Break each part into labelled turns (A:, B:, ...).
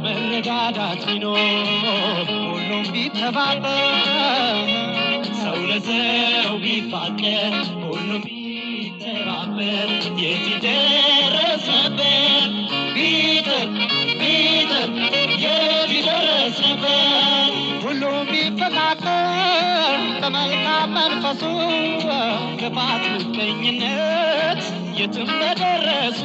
A: መረዳዳት ቢኖር ሁሉም ቢተባበር ሰው ለሰው ቢፋቀር ሁሉም ቢተባበር የት ይደረስ ነበር ቢጥር የት ይደረስ ነበር ሁሉም ቢፈቃቀር በመልካም መንፈሱ ክፋት ምቀኝነት የትም በደረሱ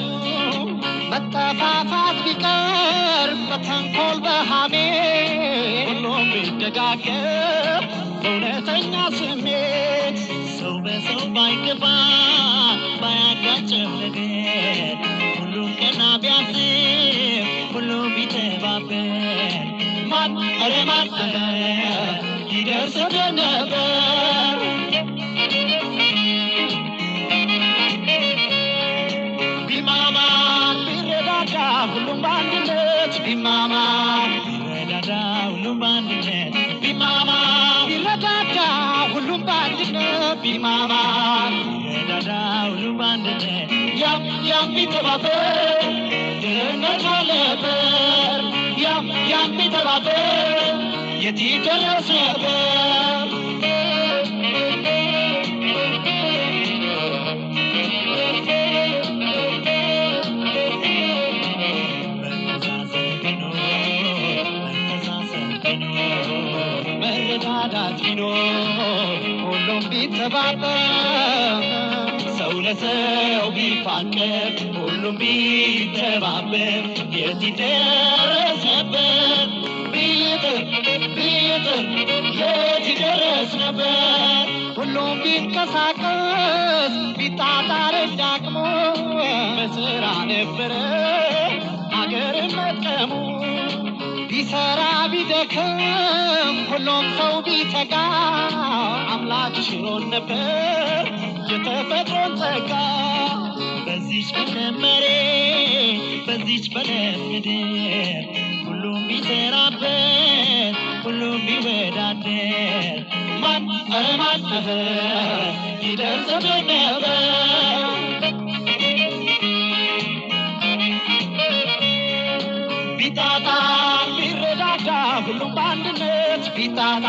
A: መጠፋፋት ቢቀር በተንኮል በሐሜት ሁሉም ቢደጋገፍ በእውነተኛ ስሜት ሰው በሰው ባይገባ ባያጋጭም ነገር ሁሉም ቀና ቢያስብ ሁሉም ቢተባበር ማን ኧረ ማን ይደርስ ነበር ቢማማ ቢረዳዳ ሁሉም በአንድነት ቢማማ ቢረዳዳ ሁሉም በአንድነት ቢማማ ቢረዳዳ ሁሉም በአንድነት ቢማማ ቢረዳዳ ሁሉም በአንድነት ያም ቢተባበር ድህነት አለበር ያም ቢተባበር የት ይደረስ ነበር መረዳዳት ቢኖር ሁሉም ቢተባበር ሰው ለሰው ቢፋቀር ሁሉም ቢተባበር የት ይደረስ ነበር ቢጥር የት ይደረስ ነበር ሁሉም ቢንቀሳቀስ ቢጣጣር እንዳቅሙ በስራ ነበረ አገርን መጥቀሙ ቢሰራ ቢደክም ሁሉም ሰው ቢተጋ አምላክ ሽሮን ነበር የተፈጥሮን ጸጋ በዚች በለም መሬት በዚች በለም ምድር ሁሉም ቢሰራበት ሁሉም ቢወዳደር ማን ኧረ ማን ይደርስ ነበር ቢጣጣ ቢረዳዳ ሁሉም በአንድነት ቢጣጣ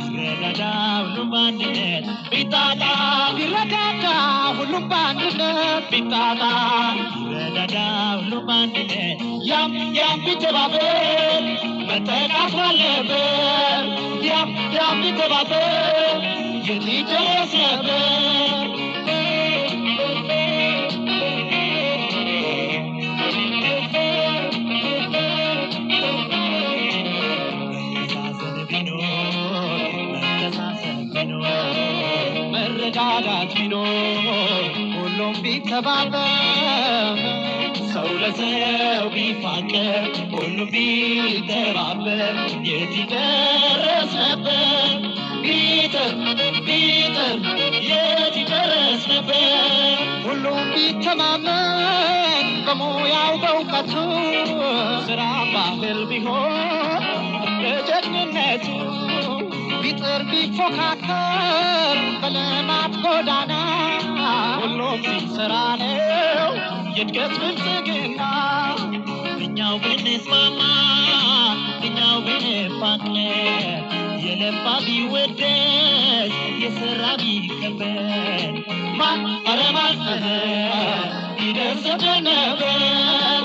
A: ቢረዳዳ ሁሉም በአንድነት ቢጣጣ ቢረዳዳ ሁሉም በአንድነት ቢጣጣ ቢረዳዳ ሁሉም በአንድነት ያም ቢተባበር መጠቃት አለበት ያም ቢተባበር የት ይደረስ ነበር መረዳዳት ቢኖር ሁሉም ቢተባበር ሰው ለሰው ቢፋቀር ሁሉም ቢተባበር የት ይደረስ ነበር ቢጥር የት ይደረስ ነበር ሁሉም ቢተማመን በሙያው በእውቀቱ ስራ ባህል ቢሆን በጀግንነቱ ቢጥር ቢፎካከር በልማት ጎዳና ሁሉም ሲሰራ ነው የእድገት ብልጽግና እኛው ብንስማማ እኛው ብንፋቀር የለፋ ቢወደስ የሰራ ቢከበር ማን ኧረ ማን ይደርስ ነበር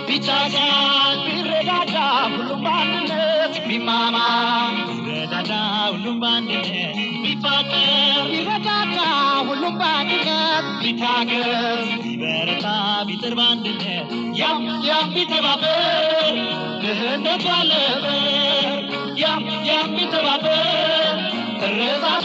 A: ቢቻቻል ቢረዳዳ ሁሉም በአንድነት ቢማማ ቢረዳዳ ሁሉም በአንድነት ቢፋቀር ቢረዳዳ ሁሉም በአንድነት ቢታገዝ ቢበረታ ቢጥር በአንድነት ያም ቢተባበር ድህነት ባለበት ያም ቢተባበር እርዛት